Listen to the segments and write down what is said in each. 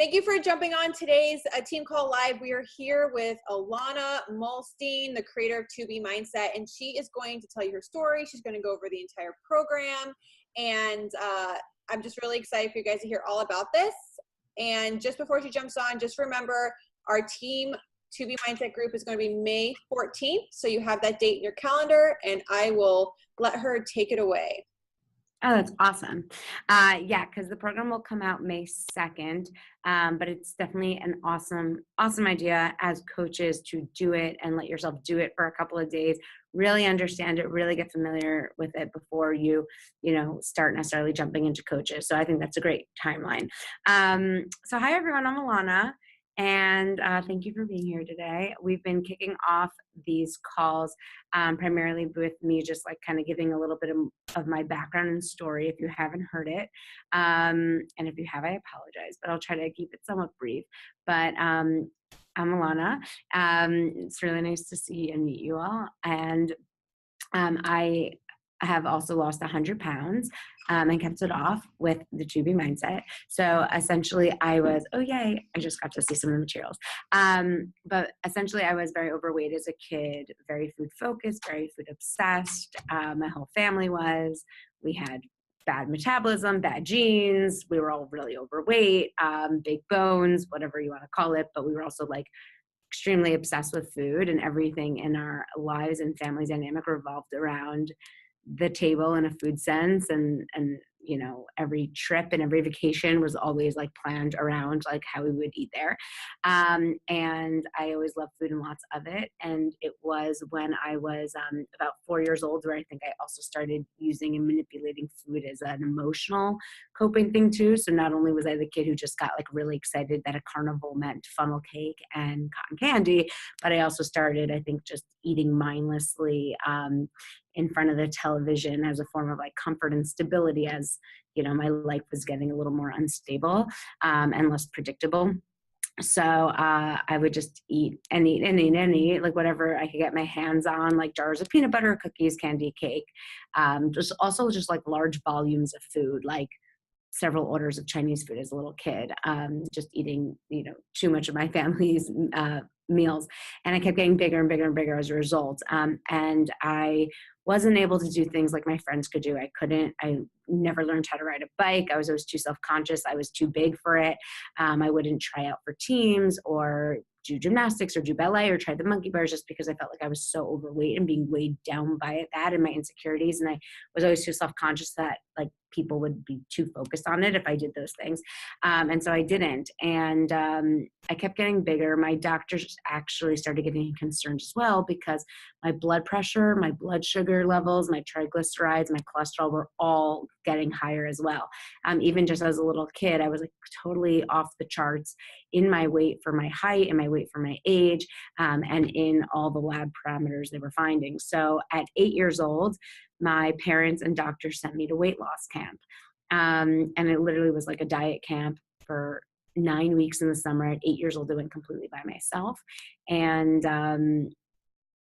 Thank you for jumping on today's Team Call Live. We are here with Ilana Muhlstein, the creator of To Be Mindset, and she is going to tell you her story. She's going to go over the entire program, and I'm just really excited for you guys to hear all about this. And just before she jumps on, just remember our Team To Be Mindset group is going to be May 14th, so you have that date in your calendar, and I will let her take it away. Oh, that's awesome. Yeah, because the program will come out May 2nd, but it's definitely an awesome idea as coaches to do it and let yourself do it for a couple of days, really understand it, really get familiar with it before you start necessarily jumping into coaches. So I think that's a great timeline. So hi, everyone. I'm Ilana. And thank you for being here today. We've been kicking off these calls primarily with me just like kind of giving a little bit of my background and story if you haven't heard it. And if you have, I apologize, but I'll try to keep it somewhat brief. But I'm Ilana. It's really nice to see and meet you all. And I have also lost 100 pounds and kept it off with the To Be Mindset. So essentially I was, oh yay, I just got to see some of the materials. But essentially I was very overweight as a kid, very food focused, very food obsessed. My whole family was. We had bad metabolism, bad genes. We were all really overweight, big bones, whatever you want to call it. But we were also like extremely obsessed with food, and everything in our lives and family dynamic revolved around the table in a food sense, and every trip and every vacation was always like planned around like how we would eat there. And I always loved food and lots of it. And it was when I was about 4 years old where I think I also started using and manipulating food as an emotional coping thing too. So not only was I the kid who just got like really excited that a carnival meant funnel cake and cotton candy, but I also started, I think, just eating mindlessly in front of the television as a form of like comfort and stability as, my life was getting a little more unstable and less predictable. So I would just eat and eat, like whatever I could get my hands on, like jars of peanut butter, cookies, candy, cake, just like large volumes of food, like several orders of Chinese food as a little kid, just eating, too much of my family's meals. And I kept getting bigger and bigger and bigger as a result. And I wasn't able to do things like my friends could do. I never learned how to ride a bike. I was always too self-conscious. I was too big for it. I wouldn't try out for teams or do gymnastics or do ballet or try the monkey bars just because I felt like I was so overweight and being weighed down by that and my insecurities. And I was always too self-conscious that like people would be too focused on it if I did those things. And so I didn't. And I kept getting bigger. My doctors actually started getting concerned as well because my blood pressure, my blood sugar levels, my triglycerides, my cholesterol were all getting higher as well. Even just as a little kid, I was like totally off the charts in my weight for my height and my weight for my age, and in all the lab parameters they were finding. So at 8 years old, my parents and doctors sent me to weight loss camp. And it literally was like a diet camp for 9 weeks in the summer. At 8 years old, I went completely by myself. And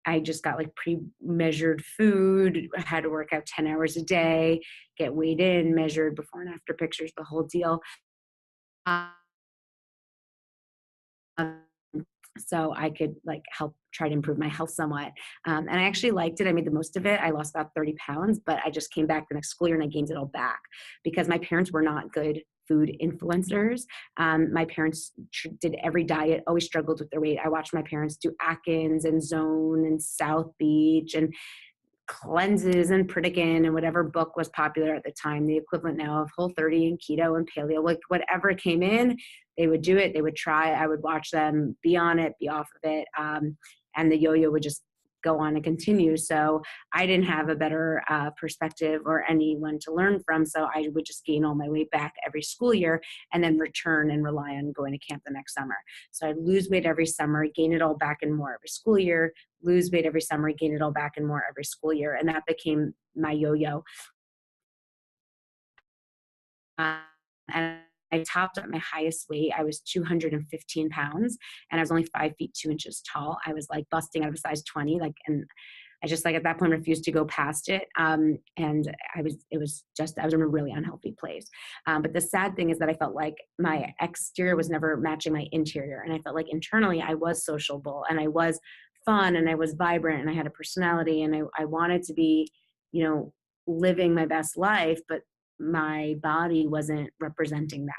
I just got like pre-measured food. I had to work out 10 hours a day, get weighed in, measured before and after pictures, the whole deal. So I could like help try to improve my health somewhat. And I actually liked it. I made the most of it. I lost about 30 pounds, but I just came back the next school year and I gained it all back because my parents were not good food influencers. My parents did every diet, always struggled with their weight. I watched my parents do Atkins and Zone and South Beach and cleanses and Pritikin and whatever book was popular at the time, the equivalent now of Whole30 and keto and paleo, like whatever came in, they would do it, they would try, I would watch them be on it, be off of it. And the yo-yo would just go on and continue. So I didn't have a better perspective or anyone to learn from. So I would just gain all my weight back every school year and then return and rely on going to camp the next summer. So I'd lose weight every summer, gain it all back and more every school year, lose weight every summer, gain it all back and more every school year. And that became my yo-yo. And I topped at my highest weight. I was 215 pounds and I was only 5 feet 2 inches tall. I was like busting out of a size 20, and I just like at that point refused to go past it. And I was in a really unhealthy place. But the sad thing is that I felt like my exterior was never matching my interior. And I felt like internally I was sociable and I was fun and I was vibrant and I had a personality and I wanted to be, you know, living my best life, but my body wasn't representing that.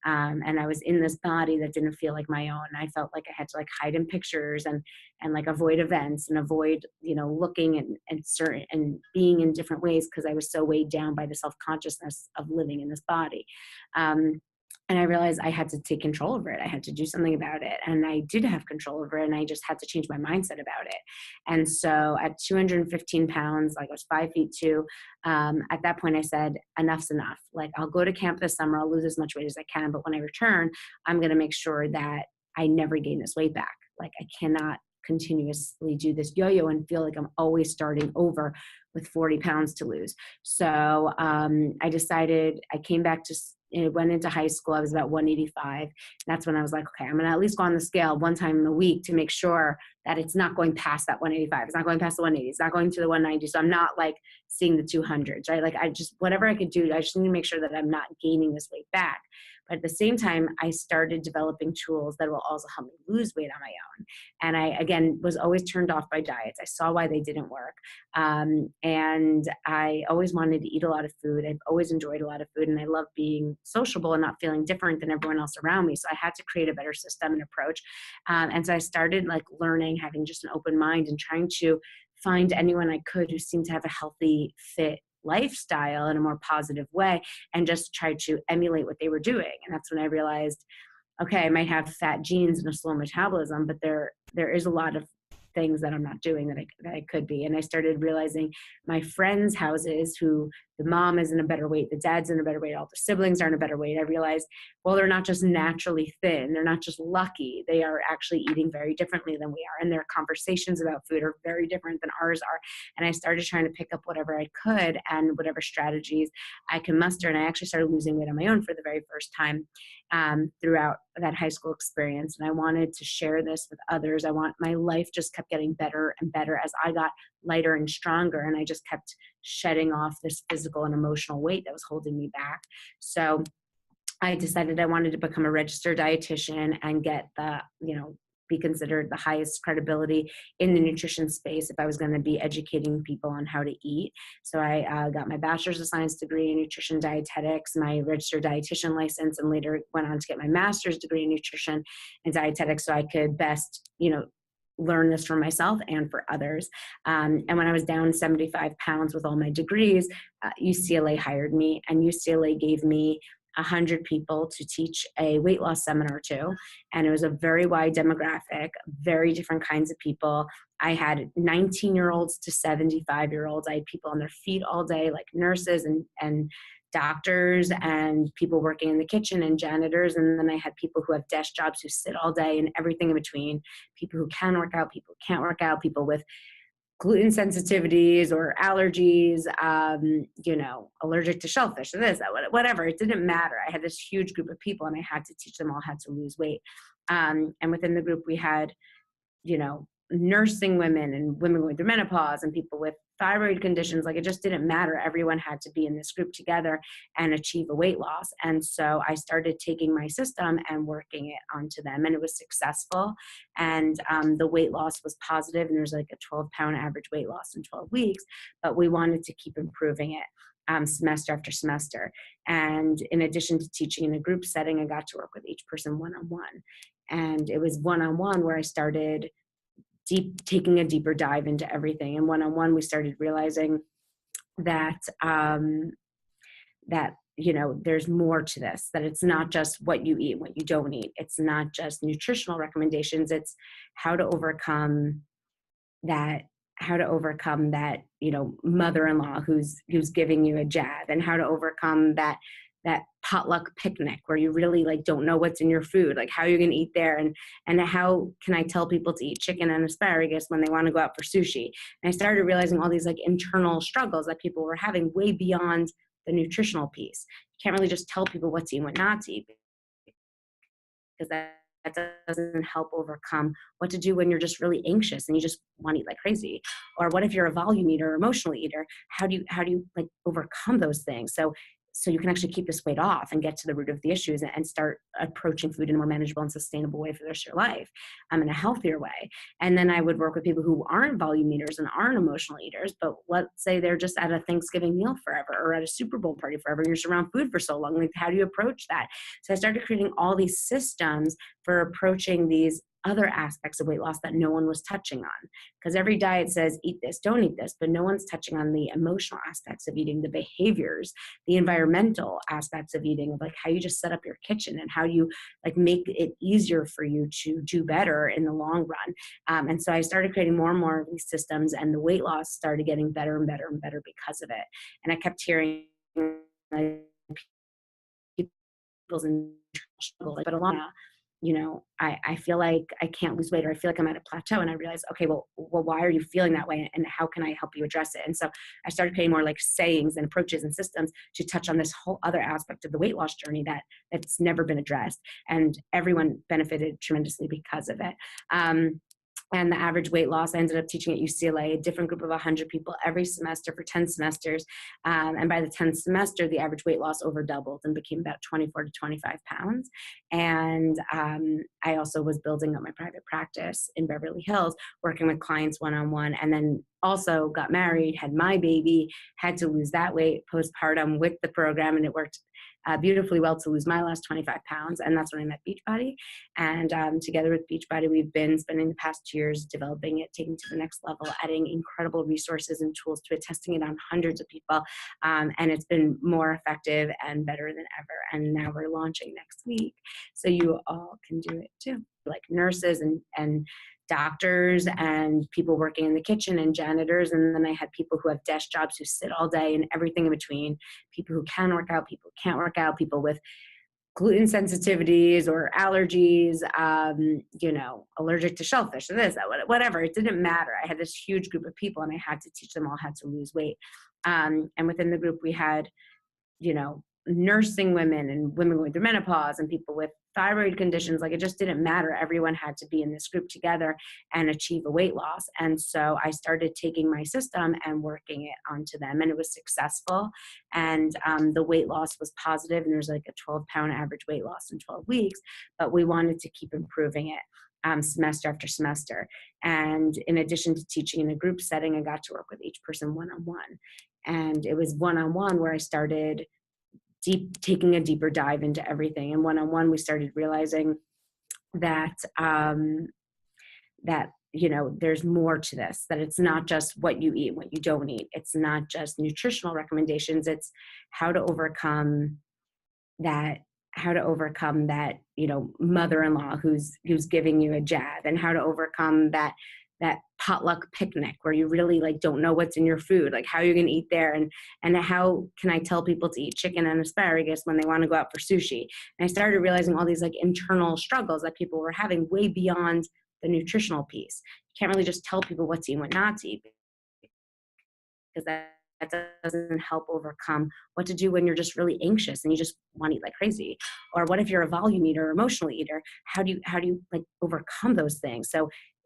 And I was in this body that didn't feel like my own. I felt like I had to like hide in pictures and like avoid events and avoid, you know, looking and certain and being in different ways because I was so weighed down by the self-consciousness of living in this body. And I realized I had to take control over it. I had to do something about it. And I did have control over it. And I just had to change my mindset about it. And so at 215 pounds, like I was 5'2", at that point I said, enough's enough. Like I'll go to camp this summer. I'll lose as much weight as I can. But when I return, I'm going to make sure that I never gain this weight back. Like I cannot continuously do this yo-yo and feel like I'm always starting over with 40 pounds to lose. So I decided, I came back to, went into high school. I was about 185. And that's when I was like, okay, I'm going to at least go on the scale one time in a week to make sure that it's not going past that 185. It's not going past the 180. It's not going to the 190. So I'm not like seeing the 200s, right? Like I just, whatever I could do, I just need to make sure that I'm not gaining this weight back. But at the same time, I started developing tools that will also help me lose weight on my own. And I, again, was always turned off by diets. I saw why they didn't work. And I always wanted to eat a lot of food. I've always enjoyed a lot of food. And I love being sociable and not feeling different than everyone else around me. So I had to create a better system and approach. And so I started like learning, having just an open mind and trying to find anyone I could who seemed to have a healthy, fit lifestyle in a more positive way and just try to emulate what they were doing. And that's when I realized, okay, I might have fat genes and a slow metabolism, but there is a lot of things that I'm not doing that I could be. And I started realizing my friends' houses, who the mom is in a better weight, the dad's in a better weight, all the siblings are in a better weight. I realized, well, they're not just naturally thin. They're not just lucky. They are actually eating very differently than we are. And their conversations about food are very different than ours are. And I started trying to pick up whatever I could and whatever strategies I can muster. And I actually started losing weight on my own for the very first time throughout that high school experience. And I wanted to share this with others. My life just kept getting better and better as I got lighter and stronger. And I just kept shedding off this physical and emotional weight that was holding me back. So I decided I wanted to become a registered dietitian and get be considered the highest credibility in the nutrition space if I was going to be educating people on how to eat. So I got my bachelor's of science degree in nutrition dietetics, my registered dietitian license, and later went on to get my master's degree in nutrition and dietetics so I could best, learn this for myself and for others. And when I was down 75 pounds with all my degrees, UCLA hired me, and UCLA gave me 100 people to teach a weight loss seminar to. And it was a very wide demographic, very different kinds of people. I had 19-year-olds to 75-year-olds. I had people on their feet all day, like nurses and doctors and people working in the kitchen and janitors. And then I had people who have desk jobs who sit all day and everything in between, people who can work out, people who can't work out, people with gluten sensitivities or allergies, allergic to shellfish or this, that, whatever. It didn't matter. I had this huge group of people and I had to teach them all how to lose weight. And within the group, we had, nursing women and women going through menopause and people with thyroid conditions. Like it just didn't matter. Everyone had to be in this group together and achieve a weight loss. And so I started taking my system and working it onto them, and it was successful. And the weight loss was positive, and there was like a 12-pound average weight loss in 12 weeks, but we wanted to keep improving it. Semester after semester. And in addition to teaching in a group setting, I got to work with each person one-on-one. And it was one-on-one where I started taking a deeper dive into everything. And one-on-one, we started realizing that, there's more to this, that it's not just what you eat, what you don't eat. It's not just nutritional recommendations. It's how to overcome that, mother-in-law who's giving you a jab, and how to overcome that potluck picnic where you really don't know what's in your food, how you're going to eat there, and how can I tell people to eat chicken and asparagus when they want to go out for sushi. And I started realizing all these internal struggles that people were having way beyond the nutritional piece. You can't really just tell people what to eat and what not to eat, because doesn't help overcome what to do when you're just really anxious and you just want to eat like crazy. Or what if you're a volume eater or emotional eater? How do you like overcome those things? So you can actually keep this weight off and get to the root of the issues and start approaching food in a more manageable and sustainable way for the rest of your life, in a healthier way. And then I would work with people who aren't volume eaters and aren't emotional eaters, but let's say they're just at a Thanksgiving meal forever or at a Super Bowl party forever. You're just around food for so long. Like, how do you approach that? So I started creating all these systems for approaching these other aspects of weight loss that no one was touching on. Because every diet says, eat this, don't eat this, but no one's touching on the emotional aspects of eating, the behaviors, the environmental aspects of eating, of like how you just set up your kitchen and how you like make it easier for you to do better in the long run. And so I started creating more and more of these systems, and the weight loss started getting better and better and better because of it. And I kept hearing like, people's internal struggle, like, but Ilana, I feel like I can't lose weight, or I feel like I'm at a plateau. And I realized, okay, well, why are you feeling that way? And how can I help you address it? And so I started creating more like sayings and approaches and systems to touch on this whole other aspect of the weight loss journey that's never been addressed. And everyone benefited tremendously because of it. And the average weight loss, I ended up teaching at UCLA, a different group of 100 people every semester for 10 semesters. And by the 10th semester, the average weight loss over doubled and became about 24 to 25 pounds. And I also was building up my private practice in Beverly Hills, working with clients one-on-one, and then also got married, had my baby, had to lose that weight postpartum with the program. And it worked beautifully well to lose my last 25 pounds. And that's when I met Beachbody. And together with Beachbody, we've been spending the past 2 years developing it, taking it to the next level, adding incredible resources and tools to it, testing it on hundreds of people. And it's been more effective and better than ever. And now we're launching next week. So you all can do it too. Like nurses and doctors and people working in the kitchen and janitors. And then I had people who have desk jobs who sit all day and everything in between, people who can work out, people who can't work out, people with gluten sensitivities or allergies, allergic to shellfish or this, whatever. It didn't matter. I had this huge group of people and I had to teach them all how to lose weight. And within the group, we had, nursing women and women going through menopause and people with thyroid conditions. Like, it just didn't matter. Everyone had to be in this group together and achieve a weight loss. And so I started taking my system and working it onto them, and it was successful. And the weight loss was positive, and there's like a 12-pound average weight loss in 12 weeks, but we wanted to keep improving it semester after semester. And in addition to teaching in a group setting, I got to work with each person one-on-one. And it was one-on-one where I started taking a deeper dive into everything. And one-on-one, we started realizing that, there's more to this, that it's not just what you eat, what you don't eat. It's not just nutritional recommendations. It's how to overcome that, mother-in-law who's giving you a jab, and how to overcome that potluck picnic where you really like don't know what's in your food, like how you're going to eat there, and how can I tell people to eat chicken and asparagus when they want to go out for sushi. And I started realizing all these like internal struggles that people were having way beyond the nutritional piece. You can't really just tell people what to eat and what not to eat, because that doesn't help overcome what to do when you're just really anxious and you just want to eat like crazy. Or what if you're a volume eater or emotional eater? How do you like overcome those things?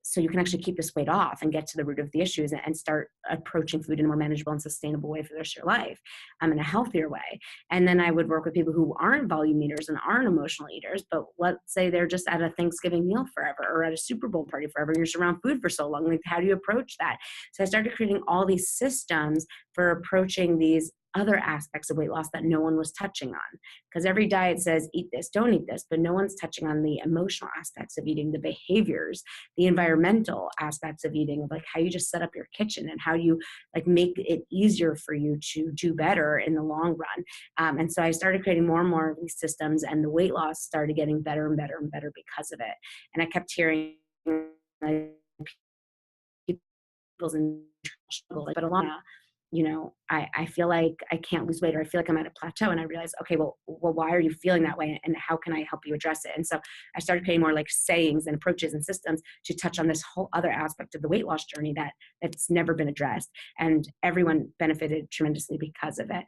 So you can actually keep this weight off and get to the root of the issues and start approaching food in a more manageable and sustainable way for the rest of your life, in a healthier way. And then I would work with people who aren't volume eaters and aren't emotional eaters, but let's say they're just at a Thanksgiving meal forever or at a Super Bowl party forever. You're just around food for so long. Like, how do you approach that? So I started creating all these systems for approaching these other aspects of weight loss that no one was touching on. Because every diet says, eat this, don't eat this, but no one's touching on the emotional aspects of eating, the behaviors, the environmental aspects of eating, of like how you just set up your kitchen and how you like make it easier for you to do better in the long run. And so I started creating more and more of these systems, and the weight loss started getting better and better and better because of it. And I kept hearing like, people's internal struggle, like, but Ilana, I feel like I can't lose weight, or I feel like I'm at a plateau. And I realized, okay, well, why are you feeling that way? And how can I help you address it? And so I started creating more like sayings and approaches and systems to touch on this whole other aspect of the weight loss journey that's never been addressed. And everyone benefited tremendously because of it.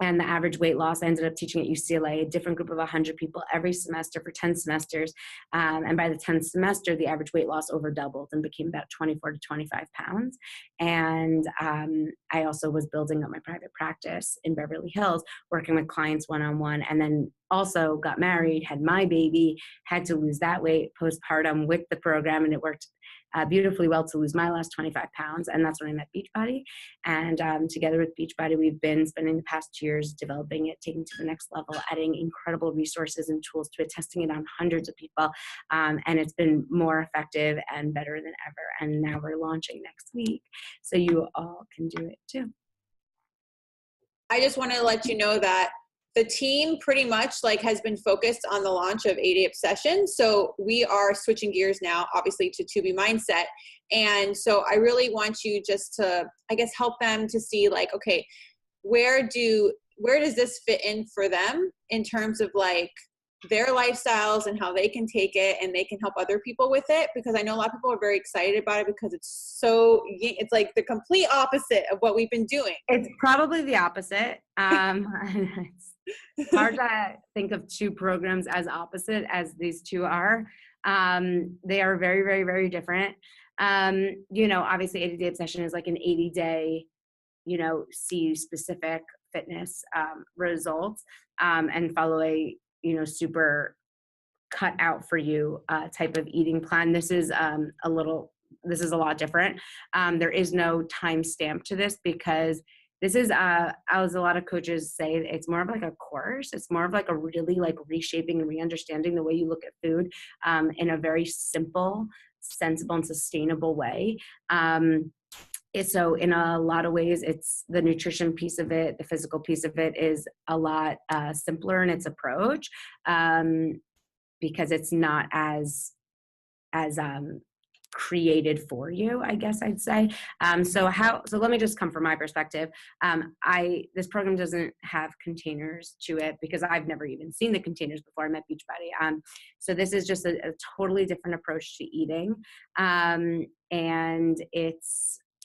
And the average weight loss, I ended up teaching at UCLA, a different group of 100 people every semester for 10 semesters. And by the 10th semester, the average weight loss over doubled and became about 24 to 25 pounds. And I also was building up my private practice in Beverly Hills, working with clients one-on-one, and then also got married, had my baby, had to lose that weight postpartum with the program. And it worked beautifully well to lose my last 25 pounds. And that's when I met Beachbody. And together with Beachbody, we've been spending the past 2 years developing it, taking it to the next level, adding incredible resources and tools to it, testing it on hundreds of people. And it's been more effective and better than ever. And now we're launching next week. So you all can do it too. I just want to let you know that the team pretty much like has been focused on the launch of 8-Day Obsession. So we are switching gears now, obviously, to 2B Mindset. And so I really want you just to, I guess, help them to see like, okay, where does this fit in for them in terms of like their lifestyles and how they can take it and they can help other people with it? Because I know a lot of people are very excited about it because it's like the complete opposite of what we've been doing. It's probably the opposite. It's hard to think of two programs as opposite as these two are. They are very, very, very different. Obviously 80-Day Obsession is like an 80-day, see specific fitness results and follow a, super cut out for you type of eating plan. This is a lot different. There is no time stamp to this because this is, as a lot of coaches say, it's more of like a course. It's more of like a really like reshaping and re-understanding the way you look at food in a very simple, sensible, and sustainable way. So in a lot of ways, it's the nutrition piece of it, the physical piece of it is a lot simpler in its approach because it's not as created for you, I guess I'd say. So let me just come from my perspective. This program doesn't have containers to it because I've never even seen the containers before I met Beachbody. So this is just a totally different approach to eating. And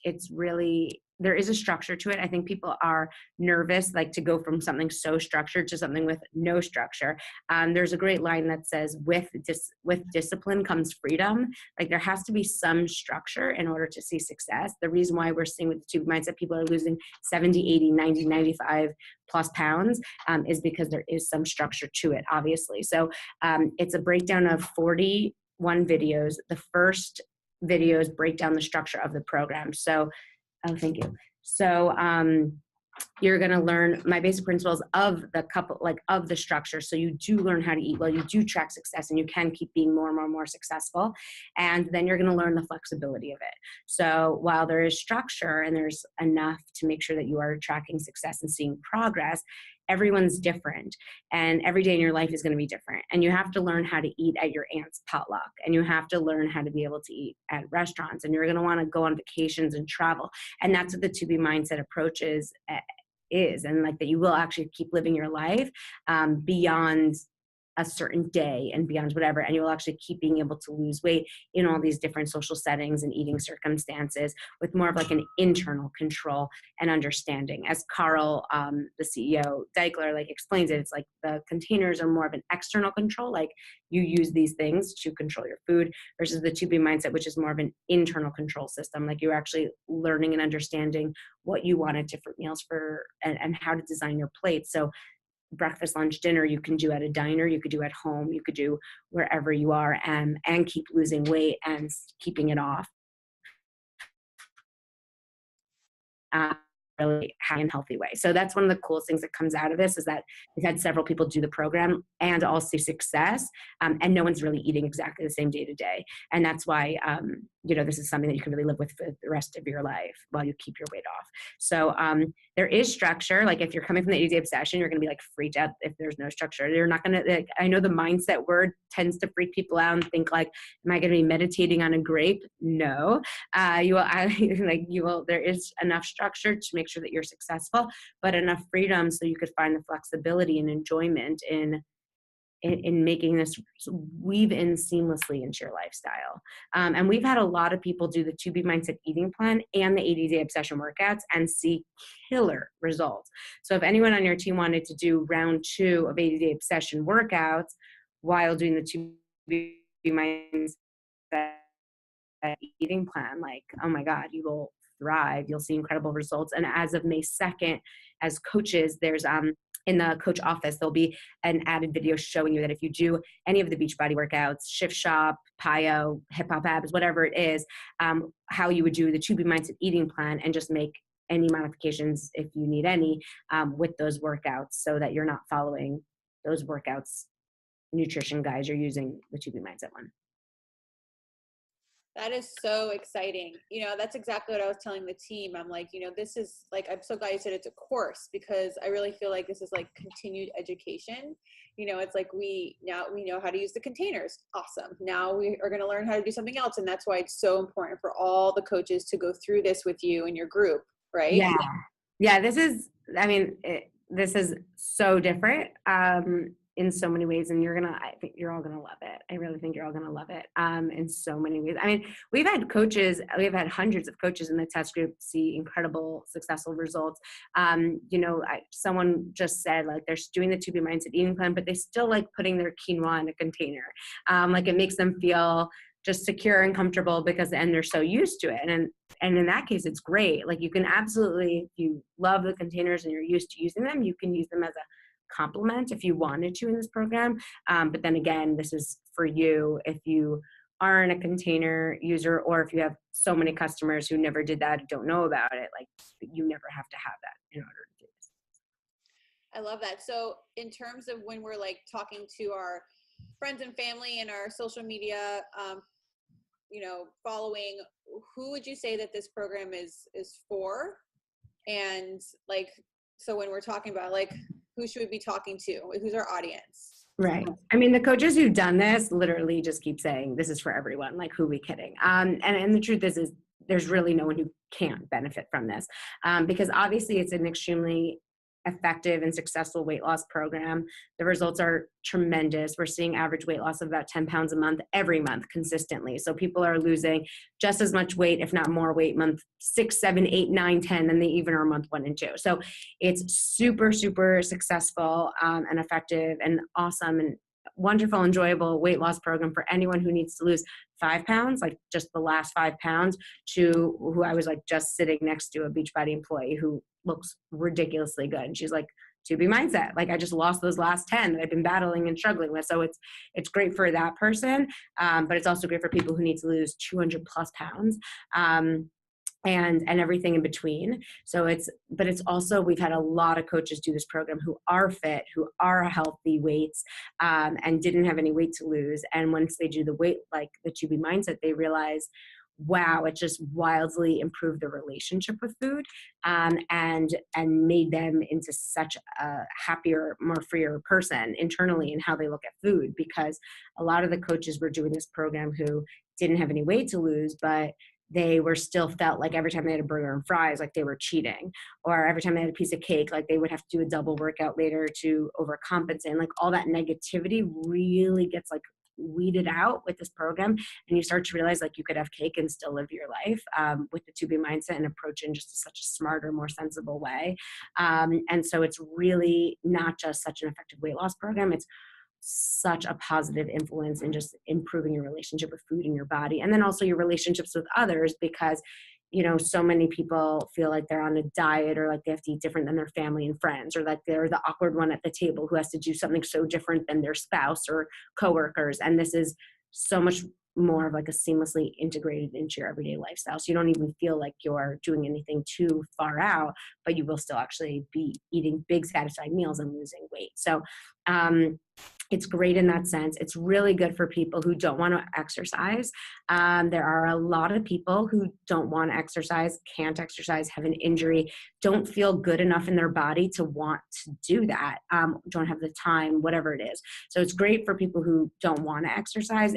it's really, there is a structure to it. I think people are nervous, like to go from something so structured to something with no structure. There's a great line that says, with discipline comes freedom. Like there has to be some structure in order to see success. The reason why we're seeing with the 2B Mindset, people are losing 70, 80, 90, 95 plus pounds is because there is some structure to it, obviously. So it's a breakdown of 41 videos. The first videos break down the structure of the program. So, thank you. So, you're going to learn my basic principles of the structure. So you do learn how to eat well, you do track success, and you can keep being more and more and more successful. And then you're going to learn the flexibility of it. So while there is structure and there's enough to make sure that you are tracking success and seeing progress, everyone's different, and every day in your life is going to be different. And you have to learn how to eat at your aunt's potluck, and you have to learn how to be able to eat at restaurants, and you're going to want to go on vacations and travel. And that's what the 2B Mindset approach is, and like that you will actually keep living your life beyond a certain day and beyond whatever, and you will actually keep being able to lose weight in all these different social settings and eating circumstances with more of like an internal control and understanding. As Carl, the CEO, Deichler, like explains it, it's like the containers are more of an external control, like you use these things to control your food, versus the 2B Mindset, which is more of an internal control system. Like you're actually learning and understanding what you want at different meals and how to design your plate. So breakfast, lunch, dinner, you can do at a diner, you could do at home, you could do wherever you are, and keep losing weight and keeping it off. Really happy and healthy way. So that's one of the coolest things that comes out of this, is that we've had several people do the program and all see success, and no one's really eating exactly the same day to day. And that's why, this is something that you can really live with for the rest of your life while you keep your weight off. So there is structure. Like if you're coming from the 80-Day Obsession, you're going to be like freaked out if there's no structure. You're not going to, I know the mindset word tends to freak people out and think like, am I going to be meditating on a grape? No, there is enough structure to make sure that you're successful, but enough freedom so you could find the flexibility and enjoyment in in making this weave in seamlessly into your lifestyle. And we've had a lot of people do the 2B Mindset eating plan and the 80-day obsession workouts and see killer results. So if anyone on your team wanted to do round 2 of 80-day obsession workouts while doing the 2B Mindset eating plan, like, oh my God, you will thrive. You'll see incredible results. And as of May 2nd, as coaches, there's in the coach office, there'll be an added video showing you that if you do any of the Beachbody workouts, Shift Shop, PiYo, Hip Hop Abs, whatever it is, how you would do the 2B Mindset eating plan and just make any modifications if you need any with those workouts, so that you're not following those workouts nutrition guides. You're using the 2B Mindset one. That is so exciting. You know, that's exactly what I was telling the team. I'm like, you know, this is like, I'm so glad you said it's a course, because I really feel like this is like continued education. You know, it's like now we know how to use the containers. Awesome. Now we are going to learn how to do something else. And that's why it's so important for all the coaches to go through this with you and your group, right? Yeah. Yeah. This is so different. In so many ways, and I think you're all gonna love it. I really think you're all gonna love it in so many ways. I mean, we've had hundreds of coaches in the test group see incredible, successful results. You know, someone just said like they're doing the 2B Mindset eating plan, but they still like putting their quinoa in a container. Like it makes them feel just secure and comfortable and they're so used to it. And in that case, it's great. Like you can absolutely, if you love the containers and you're used to using them, you can use them as a complement if you wanted to in this program. But then again, this is for you if you aren't a container user, or if you have so many customers who never did that, don't know about it, like you never have to have that in order to do this. I love that. So in terms of when we're like talking to our friends and family and our social media, you know, following, who would you say that this program is for? And like, so when we're talking about like, who should we be talking to? Who's our audience? Right. I mean, the coaches who've done this literally just keep saying this is for everyone. Like, who are we kidding? And the truth is there's really no one who can't benefit from this, because obviously it's an extremely effective and successful weight loss program. The results are tremendous. We're seeing average weight loss of about 10 pounds a month every month consistently. So people are losing just as much weight, if not more weight, month 6, 7, 8, 9, 10 than they even are month 1 and 2. So it's super, super successful and effective and awesome and wonderful, enjoyable weight loss program for anyone who needs to lose 5 pounds, like just the last 5 pounds, to who I was like just sitting next to a Beachbody employee who looks ridiculously good. And she's like, 2B Mindset. Like I just lost those last 10 that I've been battling and struggling with. So it's great for that person. But it's also great for people who need to lose 200 plus pounds. And everything in between. But it's also, we've had a lot of coaches do this program who are fit, who are healthy weights, and didn't have any weight to lose. And once they do the weight, like the 2B Mindset, they realize, wow, it just wildly improved their relationship with food, and made them into such a happier, more freer person internally in how they look at food. Because a lot of the coaches were doing this program who didn't have any weight to lose, but they were still felt like every time they had a burger and fries, like they were cheating, or every time they had a piece of cake, like they would have to do a double workout later to overcompensate. And like all that negativity really gets like weeded out with this program. And you start to realize like you could have cake and still live your life with the 2B Mindset and approach in just such a smarter, more sensible way. And so it's really not just such an effective weight loss program. It's such a positive influence in just improving your relationship with food in your body, and then also your relationships with others, because you know so many people feel like they're on a diet, or like they have to eat different than their family and friends, or like they're the awkward one at the table who has to do something so different than their spouse or coworkers. And this is so much more of like a seamlessly integrated into your everyday lifestyle. So you don't even feel like you're doing anything too far out, but you will still actually be eating big satisfying meals and losing weight. So it's great in that sense. It's really good for people who don't want to exercise. There are a lot of people who don't want to exercise, can't exercise, have an injury, don't feel good enough in their body to want to do that, don't have the time, whatever it is. So it's great for people who don't want to exercise.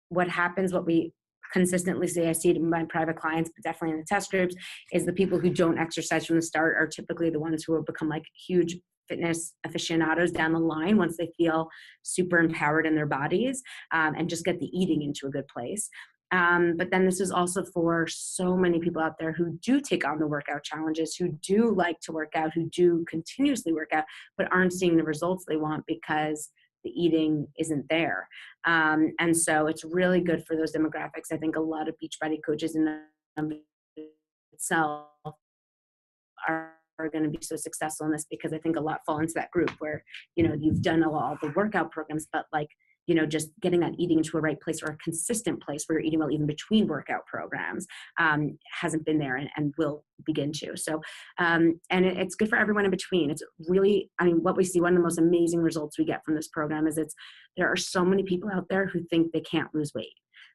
What happens, what we consistently see, I see it in my private clients, but definitely in the test groups, is the people who don't exercise from the start are typically the ones who have become like huge fitness aficionados down the line once they feel super empowered in their bodies, and just get the eating into a good place. But then this is also for so many people out there who do take on the workout challenges, who do like to work out, who do continuously work out, but aren't seeing the results they want because the eating isn't there. And so it's really good for those demographics. I think a lot of Beachbody coaches in itself are going to be so successful in this, because I think a lot fall into that group where, you know, you've done all the workout programs, but like, you know, just getting that eating into a right place or a consistent place where you're eating well even between workout programs hasn't been there, and will begin to. So, and it's good for everyone in between. It's really, I mean, what we see, one of the most amazing results we get from this program is there are so many people out there who think they can't lose weight.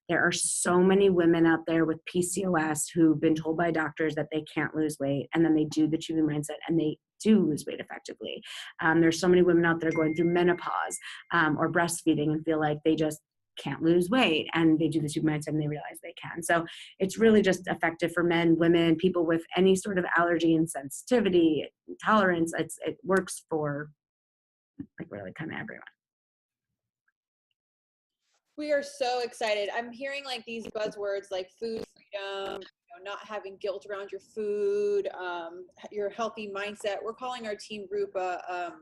There are so many women out there with PCOS who've been told by doctors that they can't lose weight, and then they do the Tubing Mindset and they do lose weight effectively. There's so many women out there going through menopause or breastfeeding and feel like they just can't lose weight, and they do the Tubing Mindset and they realize they can. So it's really just effective for men, women, people with any sort of allergy and sensitivity, tolerance. It works for like really kind of everyone. We are so excited. I'm hearing like these buzzwords like food freedom, you know, not having guilt around your food, your healthy mindset. We're calling our team group a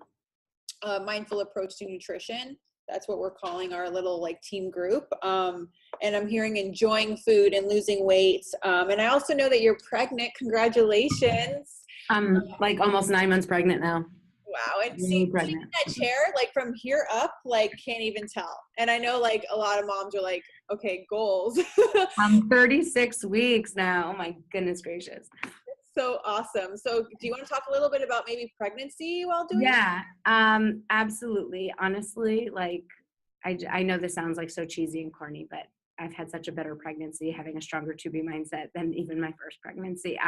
mindful approach to nutrition. That's what we're calling our little like team group. And I'm hearing enjoying food and losing weight. And I also know that you're pregnant. Congratulations. I'm like almost 9 months pregnant now. Wow. And seeing that chair, like from here up, like can't even tell. And I know like a lot of moms are like, okay, goals. I'm 36 weeks now. Oh my goodness gracious. So awesome. So do you want to talk a little bit about maybe pregnancy while doing Yeah, absolutely. Honestly, like I know this sounds like so cheesy and corny, but I've had such a better pregnancy, having a stronger Tubing mindset than even my first pregnancy.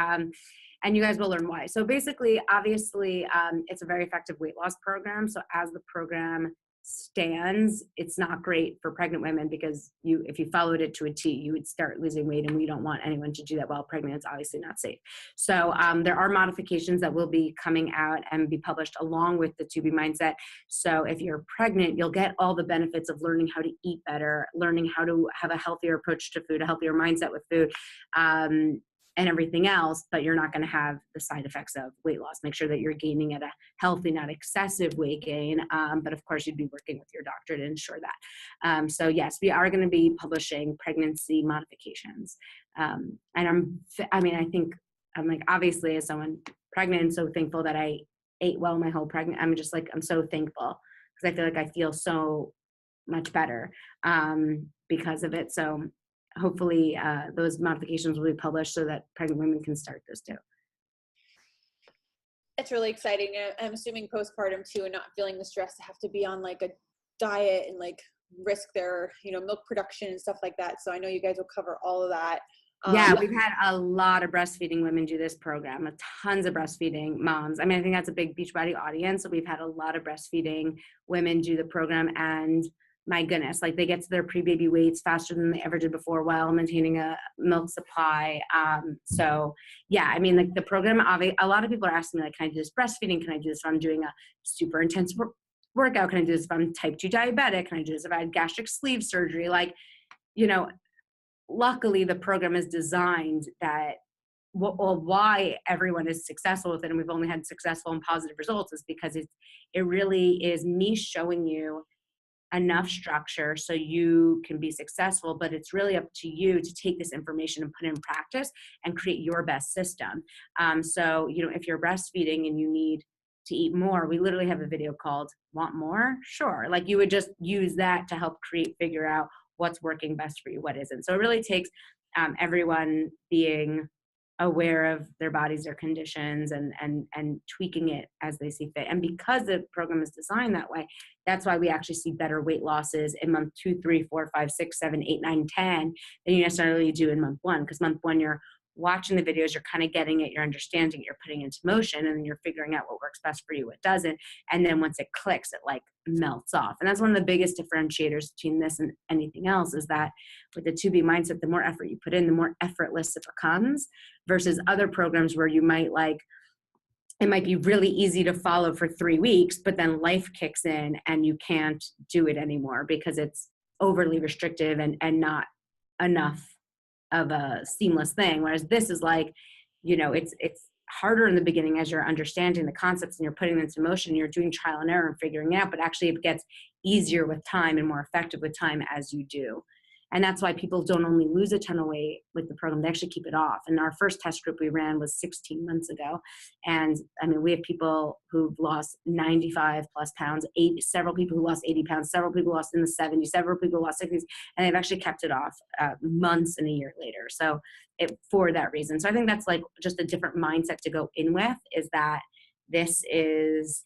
And you guys will learn why. So basically, obviously, it's a very effective weight loss program. So as the program stands, it's not great for pregnant women, because if you followed it to a T, you would start losing weight, and we don't want anyone to do that while pregnant. It's obviously not safe. So there are modifications that will be coming out and be published along with the Tubing mindset. So if you're pregnant, you'll get all the benefits of learning how to eat better, learning how to have a healthier approach to food, a healthier mindset with food, and everything else, but you're not going to have the side effects of weight loss. Make sure that you're gaining at a healthy, not excessive weight gain. But of course, you'd be working with your doctor to ensure that. So yes, we are going to be publishing pregnancy modifications. And I think I'm like, obviously as someone pregnant, so thankful that I ate well my whole pregnant. I'm so thankful, because I feel like I feel so much better because of it. So hopefully those modifications will be published so that pregnant women can start this too. It's really exciting. I'm assuming postpartum too, and not feeling the stress to have to be on like a diet and like risk their, milk production and stuff like that. So I know you guys will cover all of that. Yeah, we've had a lot of breastfeeding women do this program, tons of breastfeeding moms. I mean, I think that's a big Beachbody audience. So we've had a lot of breastfeeding women do the program, and my goodness, like they get to their pre-baby weights faster than they ever did before while maintaining a milk supply. So yeah, I mean, like the program, a lot of people are asking me, like, can I do this breastfeeding? Can I do this if I'm doing a super intense workout? Can I do this if I'm type 2 diabetic? Can I do this if I had gastric sleeve surgery? Like, luckily the program is designed that why everyone is successful with it, and we've only had successful and positive results, is because it really is me showing you enough structure so you can be successful, but it's really up to you to take this information and put it in practice and create your best system. So, if you're breastfeeding and you need to eat more, we literally have a video called Want More? Sure. Like you would just use that to help figure out what's working best for you, what isn't. So it really takes everyone being aware of their bodies, their conditions, and tweaking it as they see fit. And because the program is designed that way, that's why we actually see better weight losses in month 2, 3, 4, 5, 6, 7, 8, 9, 10 than you necessarily do in month 1. Because month 1, you're watching the videos, you're kind of getting it, you're understanding it, you're putting it into motion, and then you're figuring out what works best for you, what doesn't. And then once it clicks, it like melts off. And that's one of the biggest differentiators between this and anything else, is that with the 2B mindset, the more effort you put in, the more effortless it becomes, versus other programs where you might it might be really easy to follow for 3 weeks, but then life kicks in and you can't do it anymore because it's overly restrictive and not enough of a seamless thing. Whereas this is like, it's harder in the beginning as you're understanding the concepts and you're putting them into motion, you're doing trial and error and figuring it out, but actually it gets easier with time and more effective with time as you do. And that's why people don't only lose a ton of weight with the program, they actually keep it off. And our first test group we ran was 16 months ago. And I mean, we have people who've lost 95 plus pounds, several people who lost 80 pounds, several people lost in the 70s, several people lost 60s, and they've actually kept it off months and a year later. So for that reason. So I think that's like just a different mindset to go in with, is that this is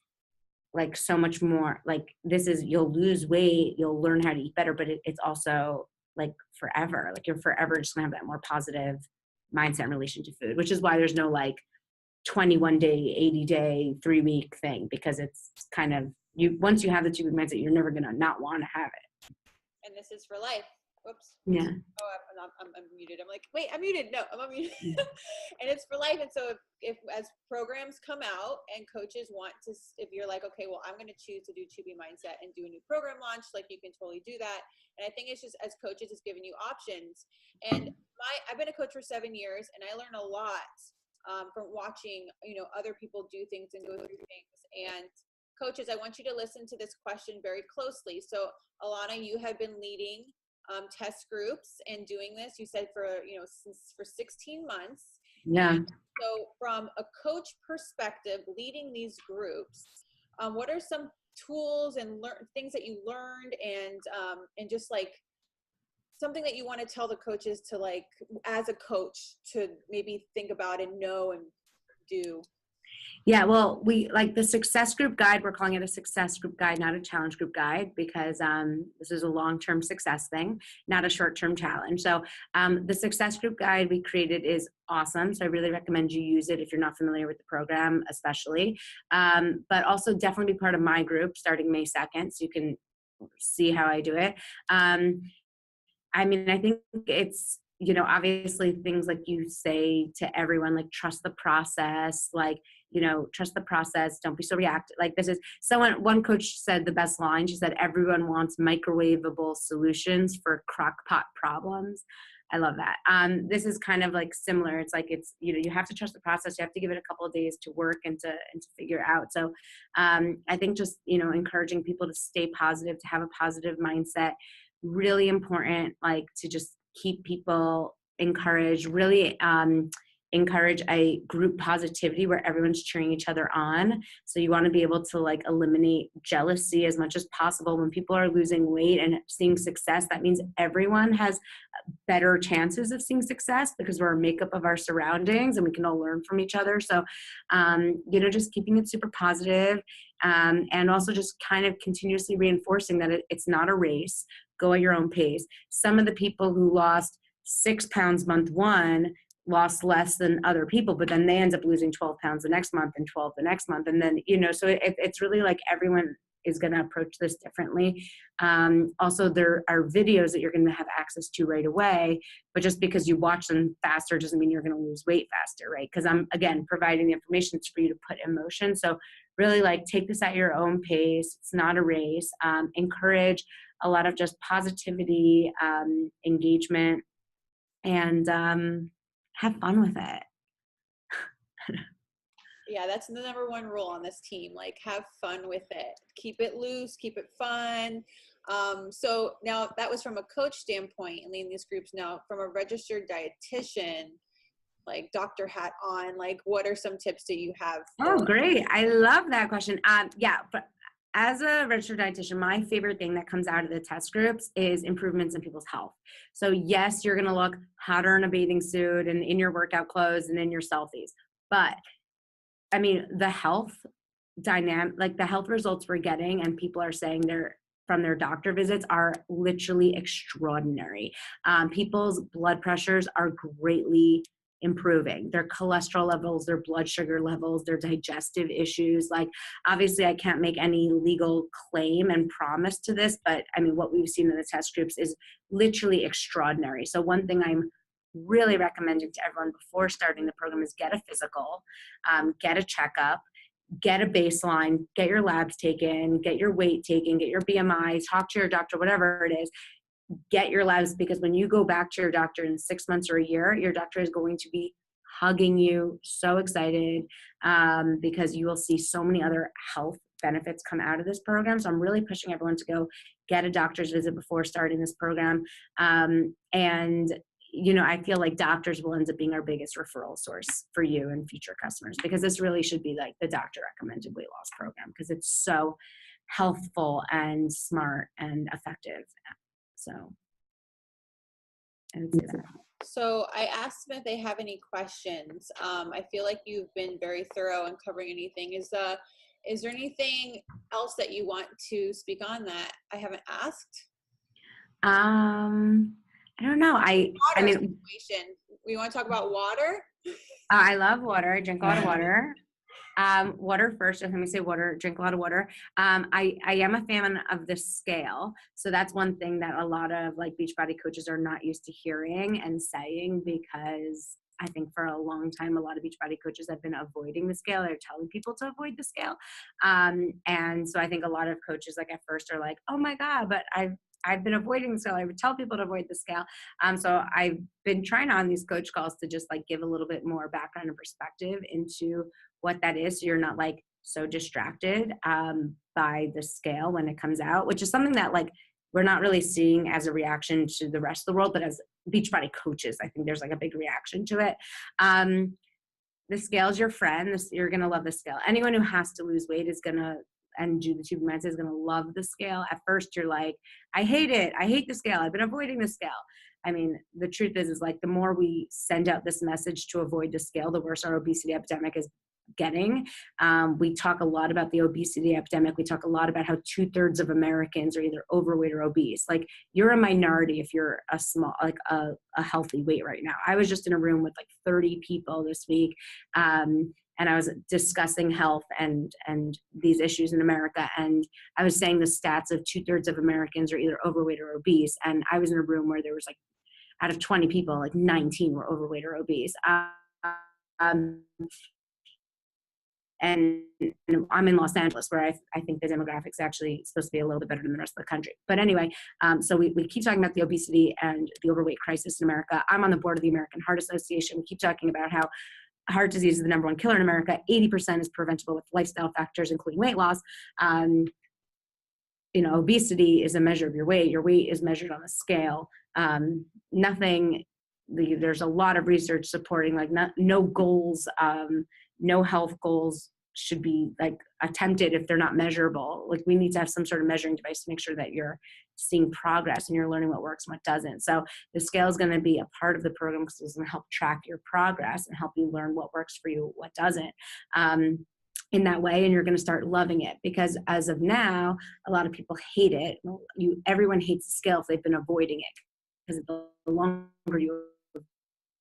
like so much more like this is, you'll lose weight, you'll learn how to eat better, but it's also like forever, like you're forever just gonna have that more positive mindset in relation to food, which is why there's no like 21 day, 80 day, 3 week thing, because it's kind of, once you have the 2 week mindset, you're never gonna not want to have it. And this is for life. Whoops. Yeah. Oh, I'm muted. I'm like, wait, I'm muted. No, I'm unmuted. And it's for life. And so if as programs come out and coaches want to, if you're like, okay, well, I'm going to choose to do 2B Mindset and do a new program launch, like you can totally do that. And I think it's just, as coaches, it's giving you options. And I've been a coach for 7 years, and I learn a lot from watching, other people do things and go through things. And coaches, I want you to listen to this question very closely. So Ilana, you have been leading test groups and doing this, you said for 16 months. Yeah. And so from a coach perspective, leading these groups, what are some tools and things that you learned, and just like something that you want to tell the coaches to, like, as a coach, to maybe think about and know and do? Yeah, well, we like the success group guide, we're calling it a success group guide, not a challenge group guide, because this is a long-term success thing, not a short-term challenge. So the success group guide we created is awesome. So I really recommend you use it if you're not familiar with the program, especially. But also definitely be part of my group starting May 2nd, so you can see how I do it. I mean, I think it's, obviously things like you say to everyone, like trust the process, like, trust the process. Don't be so reactive. Like this is one coach said the best line. She said, everyone wants microwavable solutions for crock pot problems. I love that. This is kind of like similar. It's like, you have to trust the process. You have to give it a couple of days to work and to figure it out. So I think just, encouraging people to stay positive, to have a positive mindset, really important, like to just keep people encouraged, really encourage a group positivity where everyone's cheering each other on. So you want to be able to like eliminate jealousy as much as possible. When people are losing weight and seeing success, that means everyone has better chances of seeing success because we're a makeup of our surroundings and we can all learn from each other. So, just keeping it super positive, and also just kind of continuously reinforcing that it's not a race. Go at your own pace. Some of the people who lost 6 pounds month 1 lost less than other people, but then they end up losing 12 pounds the next month and 12 the next month. And then, so it's really like everyone is going to approach this differently. Also, there are videos that you're going to have access to right away, but just because you watch them faster doesn't mean you're going to lose weight faster, right? Because I'm, again, providing the information for you to put in motion. So really like take this at your own pace. It's not a race. Encourage a lot of just positivity, engagement, and have fun with it. Yeah, that's the number one rule on this team. Like, have fun with it. Keep it loose, keep it fun. So now that was from a coach standpoint and leading these groups. Now from a registered dietitian, like Dr. hat on, like what are some tips that you have? Oh, great. I love that question. Yeah, but as a registered dietitian, my favorite thing that comes out of the test groups is improvements in people's health. So yes, you're going to look hotter in a bathing suit and in your workout clothes and in your selfies. But I mean, the health dynamic, like the health results we're getting and people are saying from their doctor visits are literally extraordinary. People's blood pressures are greatly improving, their cholesterol levels, their blood sugar levels, their digestive issues. Like, obviously I can't make any legal claim and promise to this, but I mean, what we've seen in the test groups is literally extraordinary. So one thing I'm really recommending to everyone before starting the program is get a physical, get a checkup, get a baseline, get your labs taken, get your weight taken, get your BMI, talk to your doctor, whatever it is, get your labs, because when you go back to your doctor in 6 months or a year, your doctor is going to be hugging you, so excited, because you will see so many other health benefits come out of this program. So I'm really pushing everyone to go get a doctor's visit before starting this program. And I feel like doctors will end up being our biggest referral source for you and future customers, because this really should be like the doctor recommended weight loss program, because it's so healthful and smart and effective. So I would say that. So I asked them if they have any questions. I feel like you've been very thorough in covering anything. Is there anything else that you want to speak on that I haven't asked? I don't know. I mean, situation. We want to talk about water? I love water. I drink a lot of water. Water first. Let me say water. Drink a lot of water. I am a fan of the scale. So that's one thing that a lot of like Beachbody coaches are not used to hearing and saying, because I think for a long time, a lot of Beachbody coaches have been avoiding the scale. They're telling people to avoid the scale. And so I think a lot of coaches like at first are like, oh my God, but I've been avoiding the scale. I would tell people to avoid the scale. So I've been trying on these coach calls to just like give a little bit more background and perspective into what that is, so you're not like so distracted by the scale when it comes out, which is something that like we're not really seeing as a reaction to the rest of the world, but as Beachbody coaches, I think there's like a big reaction to it. The scale is your friend. You're gonna love the scale. Anyone who has to lose weight is gonna and do the tube mindset is gonna love the scale. At first you're like, I hate it. I hate the scale. I've been avoiding the scale. I mean, the truth is like the more we send out this message to avoid the scale, the worse our obesity epidemic is getting. We talk a lot about the obesity epidemic. We talk a lot about how 2/3 of Americans are either overweight or obese. Like you're a minority if you're a small, like a healthy weight right now. I was just in a room with like 30 people this week. And I was discussing health and these issues in America. And I was saying the stats of 2/3 of Americans are either overweight or obese. And I was in a room where there was like, out of 20 people, like 19 were overweight or obese. And I'm in Los Angeles, where I think the demographics actually supposed to be a little bit better than the rest of the country. But anyway, so we keep talking about the obesity and the overweight crisis in America. I'm on the board of the American Heart Association. We keep talking about how heart disease is the #1 killer in America. 80% is preventable with lifestyle factors, including weight loss. Obesity is a measure of your weight. Your weight is measured on a scale. There's a lot of research supporting like no goals, no health goals should be like attempted if they're not measurable. Like we need to have some sort of measuring device to make sure that you're seeing progress and you're learning what works and what doesn't. So the scale is going to be a part of the program because it's going to help track your progress and help you learn what works for you, what doesn't. In that way, and you're going to start loving it, because as of now, a lot of people hate it. Everyone hates the scale if they've been avoiding it, because the longer you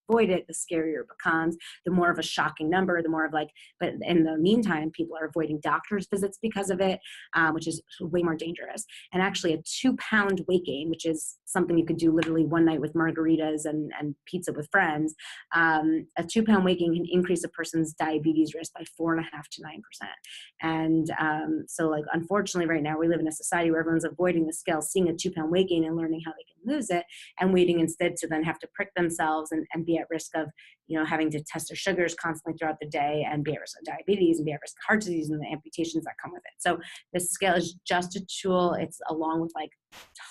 avoid it, the scarier it becomes, the more of a shocking number, the more of like, but in the meantime, people are avoiding doctor's visits because of it, which is way more dangerous. And actually a 2-pound weight gain, which is something you could do literally one night with margaritas and pizza with friends, a 2-pound weight gain can increase a person's diabetes risk by 4.5 to 9%. And so like, unfortunately right now we live in a society where everyone's avoiding the scale, seeing a 2-pound weight gain and learning how they can lose it, and waiting instead to then have to prick themselves and be at risk of, having to test their sugars constantly throughout the day, and be at risk of diabetes and be at risk of heart disease and the amputations that come with it. So the scale is just a tool. It's along with like